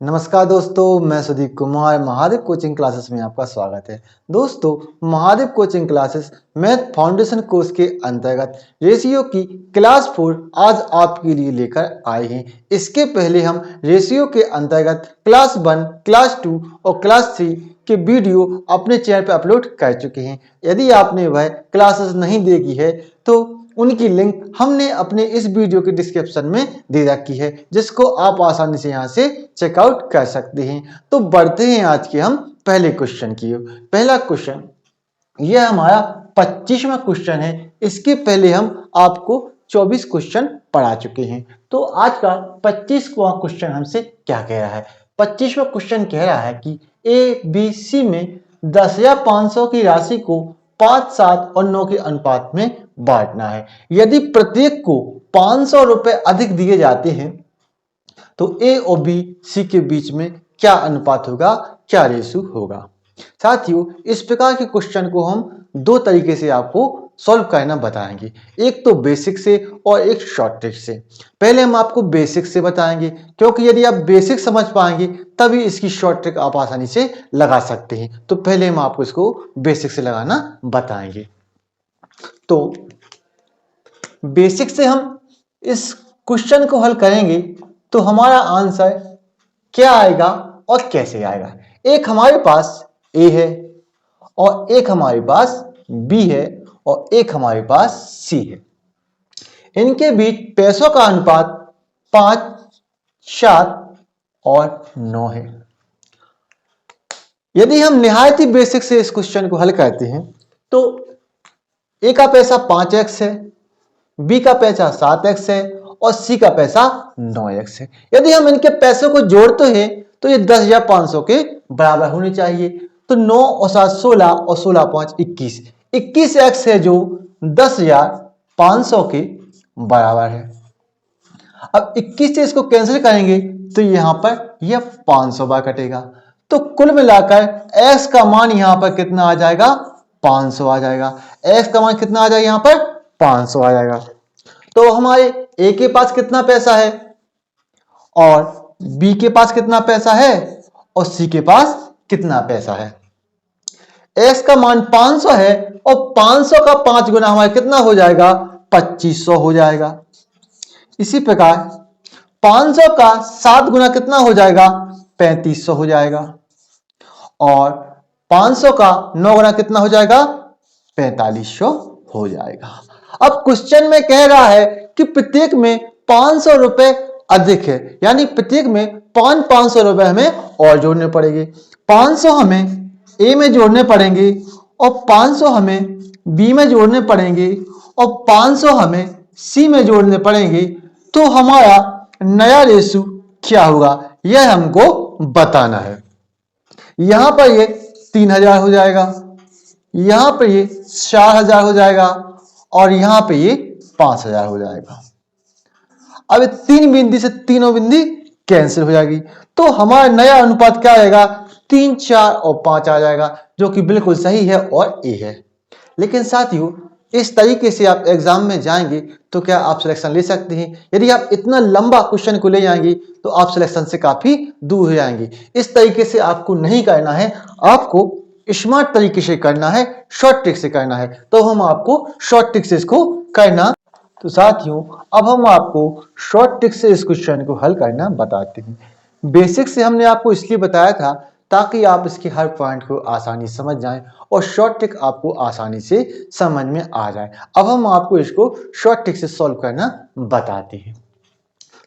नमस्कार दोस्तों, मैं सुदीप कुमार महादेव कोचिंग क्लासेस में आपका स्वागत है। दोस्तों, Mahadev coaching classes math foundation course के अंतर्गत रेशियो की क्लास 4 आज आपके लिए लेकर आए हैं। इसके पहले हम रेशियो के अंतर्गत क्लास 1, क्लास 2 और क्लास 3 के वीडियो अपने चैनल पर अपलोड कर चुके हैं। यदि आपने वह क्लासेस नहीं देखी है तो उनकी लिंक हमने अपने इस वीडियो के डिस्क्रिप्शन में दे रखी है, जिसको आप आसानी से यहाँ से चेकआउट कर सकते हैं। तो बढ़ते हैं आज के हम पहले क्वेश्चन की ओर। पहला क्वेश्चन यह हमारा 25वां क्वेश्चन है। इसके पहले हम आपको 24 क्वेश्चन पढ़ा चुके हैं। तो आज का 25वां क्वेश्चन हमसे क्या कह रहा है? 25वां क्वेश्चन कह रहा है कि ए बी सी में 10,500 की राशि को 5, 7 और 9 के अनुपात में बांटना है। यदि प्रत्येक को 500 रुपए अधिक दिए जाते हैं तो ए और बी सी के बीच में क्या अनुपात होगा, क्या रेशो होगा? साथियों, इस प्रकार के क्वेश्चन को हम दो तरीके से आपको सॉल्व करना बताएंगे, एक तो बेसिक से और एक शॉर्ट ट्रिक से। पहले हम आपको बेसिक से बताएंगे, क्योंकि यदि आप बेसिक समझ पाएंगे तभी इसकी शॉर्ट ट्रिक आप आसानी से लगा सकते हैं। तो पहले हम आपको इसको बेसिक से लगाना बताएंगे। तो बेसिक से हम इस क्वेश्चन को हल करेंगे तो हमारा आंसर क्या आएगा और कैसे आएगा? एक हमारे पास ए है और एक हमारे पास बी है और एक हमारे पास सी है। इनके बीच पैसों का अनुपात 5, 7 और 9 है। यदि हम निहायत ही बेसिक से इस क्वेश्चन को हल करते हैं तो ए का पैसा 5x है, बी का पैसा 7x है और सी का पैसा 9x है। यदि हम इनके पैसों को जोड़ते हैं तो ये 10,500 के बराबर होने चाहिए। तो 9 और 7 16 और 16 5 21, 21x है जो 10,500 के बराबर है। अब 21 से इसको कैंसिल करेंगे तो यहां पर यह 500 बार कटेगा। तो कुल मिलाकर x का मान यहां पर कितना आ जाएगा? 500 आ जाएगा। x का मान कितना आ जाएगा? यहां पर 500 आ जाएगा। तो हमारे ए के पास कितना पैसा है और बी के पास कितना पैसा है और सी के पास कितना पैसा है? x का मान 500 है और 500 का 5 गुना हमारे कितना हो जाएगा? 2500 हो जाएगा। इसी प्रकार 500 का 7 गुना कितना हो जाएगा? 3500 हो जाएगा। और 500 का 9 गुना कितना हो जाएगा? 4500 हो जाएगा। अब क्वेश्चन में कह रहा है कि प्रत्येक में 500 रुपए अधिक है, यानी प्रत्येक में 500 रुपए हमें और जोड़ने पड़ेंगे। 500 हमें ए में जोड़ने पड़ेंगे और 500 हमें बी में जोड़ने पड़ेंगे और 500 हमें सी में जोड़ने पड़ेंगे। तो हमारा नया रेशो क्या होगा यह हमको बताना है। यहां पर ये 3,000 हो जाएगा, यहां पर ये 4,000 हो जाएगा और यहां पे ये 5,000 हो जाएगा। अब तीन बिंदी से तीनों बिंदी कैंसिल हो जाएगी। तो हमारा नया अनुपात क्या आएगा? 3, 4 और 5 आ जाएगा, जो कि बिल्कुल सही है और ए है। लेकिन साथियों, इस तरीके से आप एग्जाम में जाएंगे तो क्या आप सिलेक्शन ले सकते हैं? यदि आप इतना लंबा क्वेश्चन को ले जाएंगे तो आप सिलेक्शन से काफी दूर हो जाएंगे। इस तरीके से आपको नहीं करना है, आपको स्मार्ट तरीके से करना है, शॉर्ट ट्रिक से करना है। तो हम आपको शॉर्ट ट्रिक से इसको करना। तो साथियों, अब हम आपको शॉर्ट ट्रिक से इस क्वेश्चन को हल करना बताते हैं। बेसिक से हमने आपको इसलिए बताया था ताकि आप इसके हर पॉइंट को आसानी समझ जाएं और शॉर्ट ट्रिक आपको आसानी से समझ में आ जाए। अब हम आपको इसको शॉर्ट ट्रिक से सॉल्व करना बताते हैं।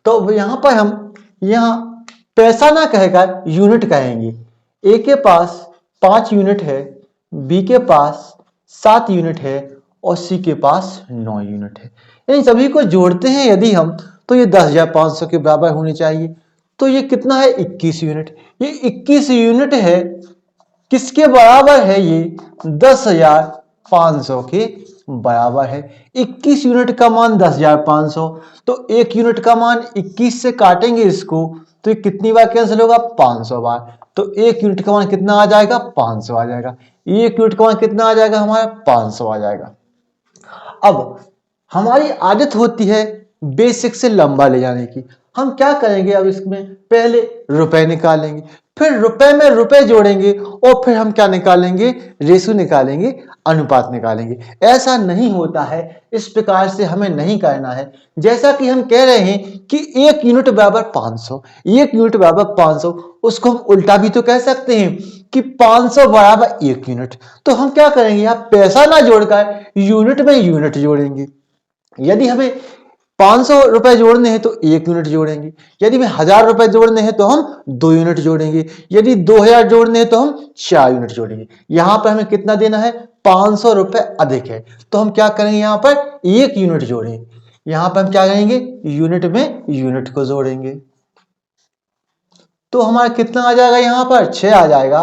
तो यहां पर हम यहां पैसा ना कहकर यूनिट कहेंगे। ए के पास 5 यूनिट है, बी के पास 7 यूनिट है और सी के पास 9 यूनिट है। इन सभी को जोड़ते हैं यदि हम तो ये 10,500 के बराबर होनी चाहिए। तो ये कितना है? 21 यूनिट। ये 21 यूनिट है, किसके बराबर है? ये 10,500 के बराबर है। 21 यूनिट का मान 10,500, तो एक यूनिट का मान 21 से काटेंगे इसको तो ये कितनी बार कैंसिल होगा? 500 बार। तो एक यूनिट का मान कितना आ जाएगा? 500 आ जाएगा। एक यूनिट का मान कितना आ जाएगा? हमारा 500 आ जाएगा। अब हमारी आदत होती है बेसिक से लंबा ले जाने की। हम क्या करेंगे, अब इसमें पहले रुपए निकालेंगे, फिर रुपए में रुपए जोड़ेंगे और फिर हम क्या निकालेंगे, रेशो निकालेंगे, अनुपात निकालेंगे। ऐसा नहीं होता है, इस प्रकार से हमें नहीं करना है। जैसा कि हम कह रहे हैं कि 1 यूनिट बराबर 500, 1 यूनिट बराबर 500, उसको हम उल्टा भी तो कह सकते हैं कि 500 बराबर 1 यूनिट। तो हम क्या करेंगे, यहाँ पैसा ना जोड़कर यूनिट में यूनिट जोड़ेंगे। यदि हमें 500 रुपए जोड़ने हैं तो 1 यूनिट जोड़ेंगे, यदि हमें 1000 रुपए जोड़ने हैं तो हम 2 यूनिट जोड़ेंगे, यदि 2000 जोड़ने हैं तो हम 4 यूनिट जोड़ेंगे। यहां पर हमें कितना देना है, 500 रुपए अधिक है, तो हम क्या करेंगे, यहां पर 1 यूनिट जोड़ेंगे। यहां पर हम क्या करेंगे, यूनिट में यूनिट को जोड़ेंगे, तो हमारा कितना आ जाएगा, यहां पर 6 आ जाएगा,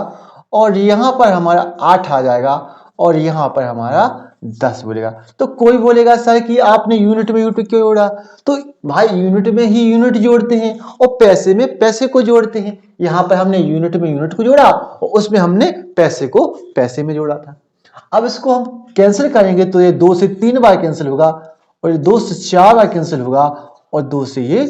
और यहां पर हमारा 8 आ जाएगा, और यहां पर हमारा 10 बोलेगा। तो कोई बोलेगा सर कि आपने यूनिट में यूनिट क्यों जोड़ा, तो भाई यूनिट में ही यूनिट जोड़ते हैं और पैसे में पैसे को जोड़ते हैं। यहां पर हमने यूनिट में यूनिट को जोड़ा और उसमें हमने पैसे को पैसे में जोड़ा था। अब इसको हम कैंसिल करेंगे तो ये 2 से 3 बार कैंसिल होगा, और ये 2 से 4 बार कैंसिल होगा, और 2 से ये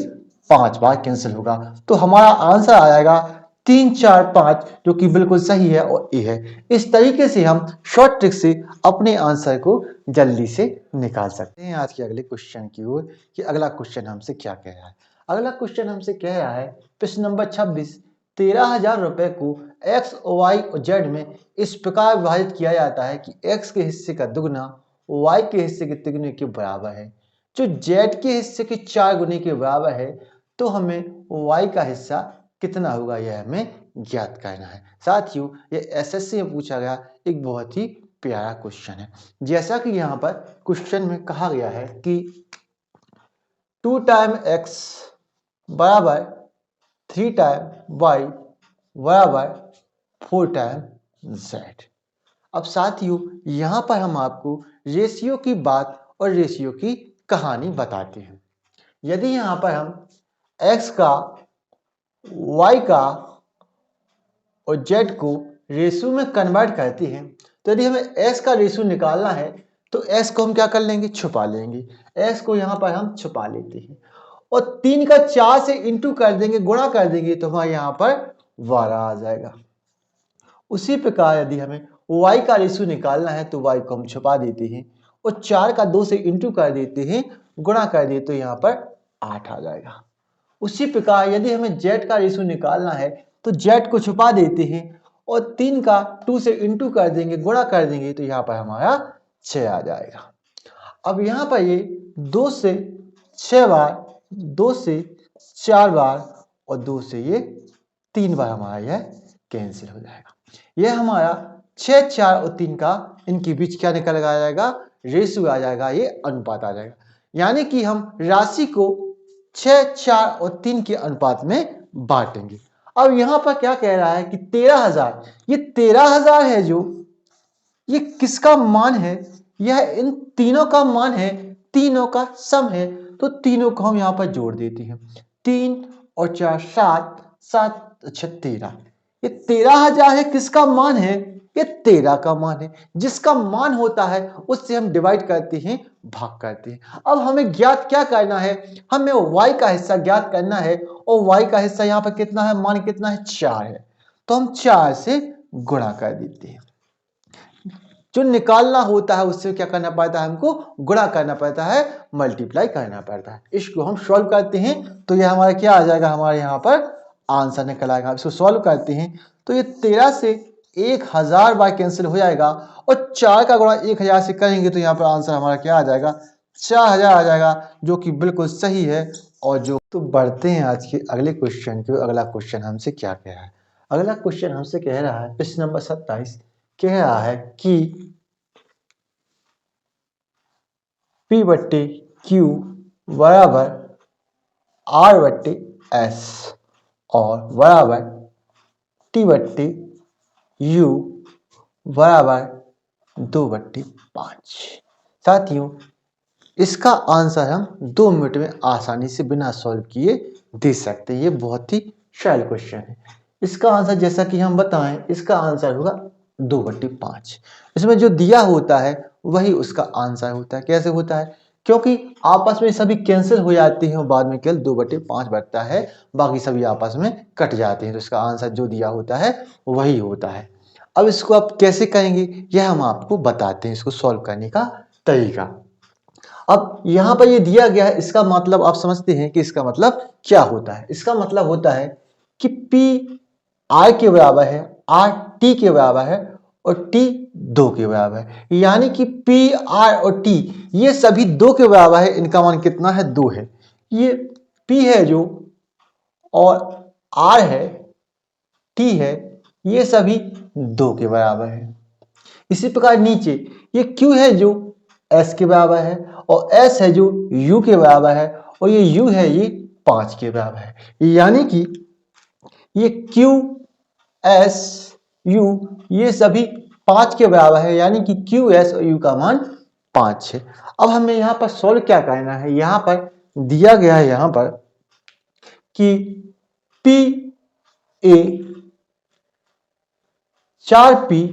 5 बार कैंसिल होगा। तो हमारा आंसर आ जाएगा 3 4 5, जो कि बिल्कुल सही है और ए है। इस तरीके से हम शॉर्ट ट्रिक से अपने आंसर को जल्दी से निकाल सकते हैं। आज के अगले क्वेश्चन की ओर, कि अगला क्वेश्चन हमसे क्या कह रहा है। अगला क्वेश्चन हमसे कह रहा है प्रश्न नंबर 26, 13,000 रुपए को एक्स, वाई और जेड में इस प्रकार विभाजित किया जाता है कि एक्स के हिस्से का दुगना वाई के हिस्से के तिगुने के बराबर है, जो जेड के हिस्से के 4 गुने के बराबर है, तो हमें वाई का हिस्सा कितना होगा, यह हमें ज्ञात करना है। साथियों, यह एसएससी में पूछा गया एक बहुत ही प्यारा क्वेश्चन है। जैसा कि यहाँ पर क्वेश्चन में कहा गया है कि 2 टाइम एक्स बराबर 3 टाइम वाई बराबर 4 टाइम जेड। अब साथियों, यहाँ पर हम आपको रेशियो की बात और रेशियो की कहानी बताते हैं। यदि यहाँ पर हम x का, y का और z को रेशियो में कन्वर्ट करते हैं, तो यदि हमें s का रेशियो निकालना है तो s को हम क्या कर लेंगे, छुपा लेंगे। s को यहाँ पर हम छुपा लेते हैं और 3 का 4 से इंटू कर देंगे, गुणा कर देंगे, तो हमारे यहाँ पर 12 आ जाएगा। उसी प्रकार यदि हमें y का रेशियो निकालना है तो y को हम छुपा देते हैं और 4 का 2 से इंटू कर देते हैं, गुणा कर देते, तो यहाँ पर 8 आ जाएगा। उसी प्रकार यदि हमें z का रेशियो निकालना है तो z को छुपा देते हैं और 3 का 2 से इंटू कर देंगे, गुणा कर देंगे, तो यहाँ पर हमारा 6 आ जाएगा। अब यहाँ पर ये 2 से 6 बार, 2 से 4 बार और 2 से ये 3 बार हमारा यह कैंसिल हो जाएगा। यह हमारा 6 4 और 3 का इनके बीच क्या निकल आ जाएगा, रेशियो आ जाएगा, ये अनुपात आ जाएगा। यानी कि हम राशि को 6 4 और 3 के अनुपात में बांटेंगे। अब यहां पर क्या कह रहा है कि 13,000, ये 13,000 है, जो ये किसका मान है, यह इन तीनों का मान है, तीनों का सम है। तो तीनों को हम यहां पर जोड़ देते हैं, 3 और 4 7, 7 अच्छा 13। ये 13,000 है, किसका मान है, ये 13 का मान है। जिसका मान होता है उससे हम डिवाइड करते हैं, भाग करते हैं। अब हमें ज्ञात क्या करना है, हमें y का हिस्सा ज्ञात करना है, और y का हिस्सा यहाँ पर कितना है, मान कितना है, 4 है, तो हम 4 से गुणा कर देते हैं। जो निकालना होता है उससे क्या करना पड़ता है, हमको गुणा करना पड़ता है, मल्टीप्लाई करना पड़ता है। इसको हम सॉल्व करते हैं तो यह हमारा क्या आ जाएगा, हमारे यहाँ पर आंसर निकल आएगा। इसको सॉल्व करते हैं तो ये 13 से 1000 बार कैंसिल हो जाएगा, और 4 का गुणा 1000 से करेंगे तो यहाँ पर आंसर हमारा क्या आ जाएगा, 4000 आ जाएगा, जो कि बिल्कुल सही है। और जो तो बढ़ते हैं आज के अगले क्वेश्चन के। अगला क्वेश्चन हमसे क्या कह रहा है, अगला क्वेश्चन हमसे कह रहा है प्रश्न नंबर 27, कह रहा है कि P/Q बराबर R/S और बराबर T/U बराबर 2/5। साथियों, इसका आंसर हम 2 मिनट में आसानी से बिना सॉल्व किए दे सकते हैं। ये बहुत ही सरल क्वेश्चन है। इसका आंसर जैसा कि हम बताएं, इसका आंसर होगा 2/5। इसमें जो दिया होता है वही उसका आंसर होता है। कैसे होता है, क्योंकि आपस में सभी कैंसिल हो जाते हैं और बाद में केवल 2/5 बचता है, बाकी सभी आपस में कट जाते हैं। तो इसका आंसर जो दिया होता है वही होता है। अब इसको आप कैसे करेंगे यह हम आपको बताते हैं, इसको सॉल्व करने का तरीका। अब यहाँ पर ये दिया गया है, इसका मतलब आप समझते हैं कि इसका मतलब क्या होता है। इसका मतलब होता है कि P R के बराबर है, R T के बराबर है और T 2 के बराबर है। यानी कि P R और T ये सभी 2 के बराबर है। इनका मान कितना है? 2 है। ये P है जो और R है, T है, ये सभी 2 के बराबर है। इसी प्रकार नीचे ये Q है जो S के बराबर है और S है जो U के बराबर है और ये U है ये 5 के बराबर है। यानी कि ये Q S U ये सभी 5 के बराबर है, यानी कि Q S और U का मान 5 है। अब हमें यहाँ पर सॉल्व क्या करना है? यहाँ पर दिया गया है यहाँ पर कि P A 4P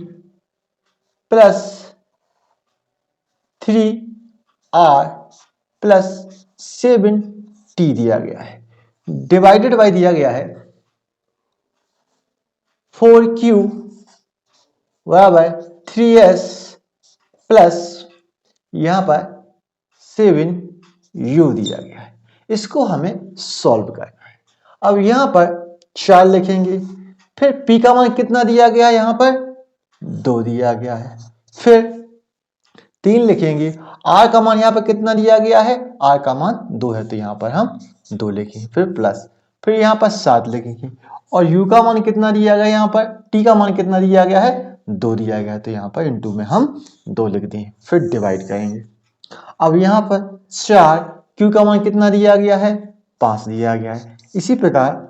plus 3R plus 7T दिया गया है, डिवाइडेड बाय दिया गया है 4Q बराबर 3S प्लस यहाँ पर 7U दिया गया है। इसको हमें सॉल्व करना है। अब यहाँ पर 4 लिखेंगे, फिर P का मान कितना दिया गया है? यहाँ पर 2 दिया गया है। फिर 3 लिखेंगे, R का मान यहाँ पर कितना दिया गया है? R का मान 2 है, तो यहाँ पर हम 2 लिखेंगे। फिर प्लस, फिर यहाँ पर 7 लिखेंगे और U का मान कितना दिया गया है? यहाँ पर T का मान कितना दिया गया है? 2 दिया गया है, तो यहाँ पर इंटू में हम 2 लिख देंगे। फिर डिवाइड करेंगे। अब यहाँ पर 4 Q का मान कितना दिया गया है? 5 दिया गया है। इसी प्रकार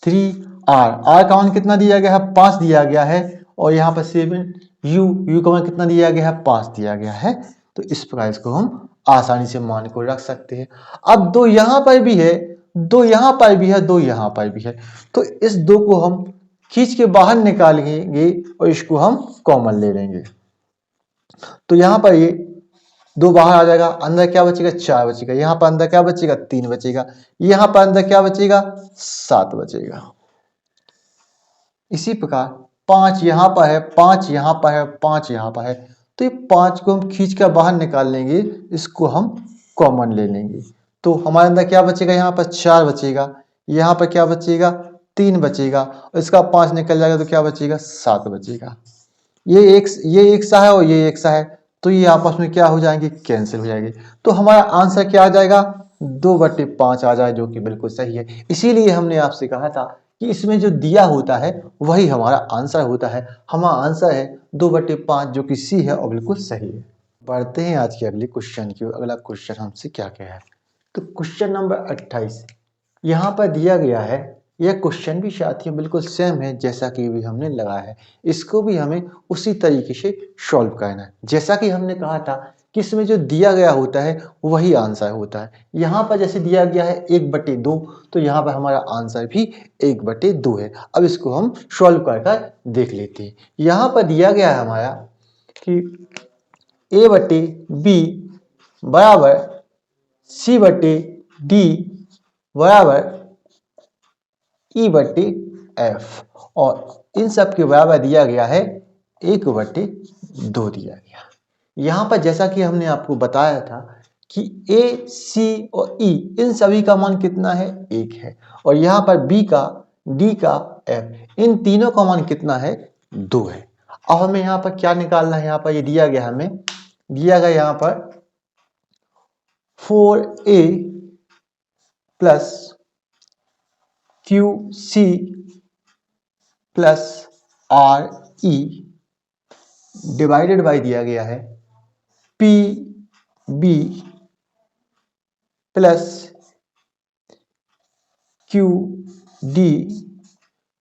3R, R का मान कितना दिया गया है? 5 दिया गया है और यहाँ पर 7U, U का मान कितना दिया गया है? 5 दिया गया है। तो इस प्रकार इसको हम आसानी से मान को रख सकते हैं। अब 2 यहाँ पर भी है, 2 यहाँ पर भी है, 2 यहाँ पर भी है, तो इस 2 को हम खींच के बाहर निकालेंगे और इसको हम कॉमन ले लेंगे। तो यहाँ पर ये 2 बाहर आ जाएगा, अंदर क्या बचेगा? 4 बचेगा। यहाँ पर अंदर क्या बचेगा? 3 बचेगा। यहाँ पर अंदर क्या बचेगा? 7 बचेगा। इसी प्रकार 5 यहाँ पर है, 5 यहाँ पर है, 5 यहाँ पर है, तो ये 5 को हम खींच कर बाहर निकाल लेंगे, इसको हम कॉमन ले लेंगे। तो हमारे अंदर क्या बचेगा? यहाँ पर 4 बचेगा, यहाँ पर क्या बचेगा? 3 बचेगा और इसका 5 निकल जाएगा तो क्या बचेगा? 7 बचेगा। ये एक सा है और ये एक सा है, तो ये आपस में क्या हो जाएंगे? कैंसिल हो जाएंगे। तो हमारा आंसर क्या आ जाएगा? 2/5 आ जाए, जो कि बिल्कुल सही है। इसीलिए हमने आपसे कहा था कि इसमें जो दिया होता है वही हमारा आंसर होता है। हमारा आंसर है 2/5, जो कि सी है और बिल्कुल सही है। बढ़ते हैं आज के अगले क्वेश्चन की। अगला क्वेश्चन हमसे क्या कह है? तो क्वेश्चन नंबर 28 यहाँ पर दिया गया है। यह क्वेश्चन भी साथियों बिल्कुल सेम है जैसा कि भी हमने लगाया है। इसको भी हमें उसी तरीके से सॉल्व करना है। जैसा कि हमने कहा था कि इसमें जो दिया गया होता है वही आंसर होता है। यहाँ पर जैसे दिया गया है 1/2, तो यहाँ पर हमारा आंसर भी 1/2 है। अब इसको हम सॉल्व कर देख लेते हैं। यहाँ पर दिया गया है हमारा कि A/B बराबर C/D बराबर E/F और इन सब के बराबर दिया गया है 1/2 दिया गया। यहाँ पर जैसा कि हमने आपको बताया था कि A, C और E इन सभी का मान कितना है? 1 है और यहाँ पर B का, D का, F इन तीनों का मान कितना है? 2 है। अब हमें यहाँ पर क्या निकालना है? यहाँ पर ये दिया गया, हमें दिया गया यहाँ पर 4A plus QC plus RE divided by दिया गया है PB plus QD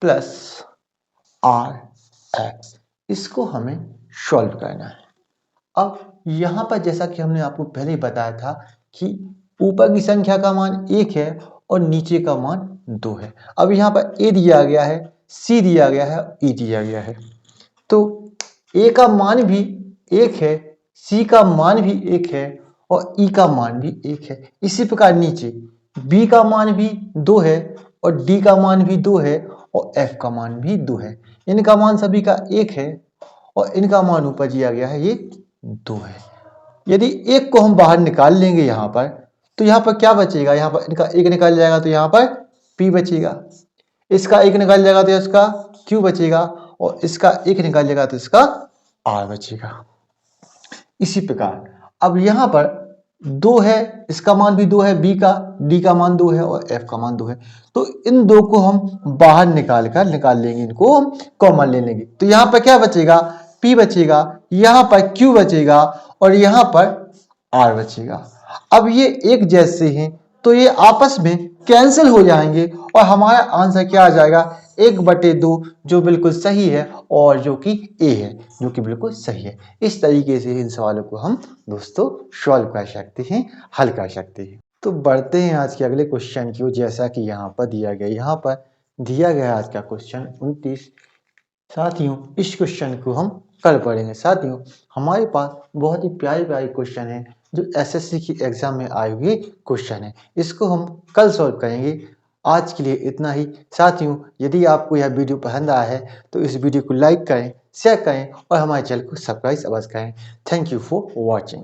plus RX। इसको हमें सॉल्व करना है। अब यहाँ पर जैसा कि हमने आपको पहले बताया था कि ऊपर की संख्या का मान 1 है और नीचे का मान 2 है। अब यहाँ पर A दिया गया है, C दिया गया है, E दिया गया है, तो A का मान भी 1 है, C का मान भी 1 है और ई का मान भी 1 है। इसी प्रकार नीचे बी का मान भी 2 है और डी का मान भी 2 है और एफ का मान भी 2 है। इनका मान सभी का 1 है और इनका मान ऊपर दिया गया है ये 2 है। यदि एक को हम बाहर निकाल लेंगे यहाँ पर, तो यहाँ पर क्या बचेगा, यहाँ पर इनका एक निकाल जाएगा तो यहाँ पर P बचेगा, इसका एक निकाल जाएगा तो इसका Q बचेगा और इसका एक निकाल जाएगा तो इसका R बचेगा। इसी प्रकार अब यहाँ पर 2 है, इसका मान भी 2 है, B का D का मान 2 है और F का मान 2 है, तो इन दो को हम बाहर निकाल लेंगे, इनको हम कॉमन ले लेंगे। तो यहाँ पर क्या बचेगा, P बचेगा, यहाँ पर Q बचेगा और यहाँ पर R बचेगा। अब ये एक जैसे हैं तो ये आपस में कैंसिल हो जाएंगे और हमारा आंसर क्या आ जाएगा, 1/2 जो बिल्कुल सही है और जो कि ए है, जो कि बिल्कुल सही है। इस तरीके से इन सवालों को हम दोस्तों सॉल्व कर सकते हैं, हल कर सकते हैं। तो बढ़ते हैं आज के अगले क्वेश्चन की ओर। जैसा कि यहाँ पर दिया गया आज का क्वेश्चन 29। साथियों इस क्वेश्चन को हम कल पढ़ेंगे। साथियों हमारे पास बहुत ही प्यारे क्वेश्चन है जो एसएससी की एग्जाम में आए हुए क्वेश्चन है, इसको हम कल सॉल्व करेंगे। आज के लिए इतना ही। साथियों यदि आपको यह वीडियो पसंद आया है तो इस वीडियो को लाइक करें, शेयर करें और हमारे चैनल को सब्सक्राइब अवश्य करें। Thank you for watching.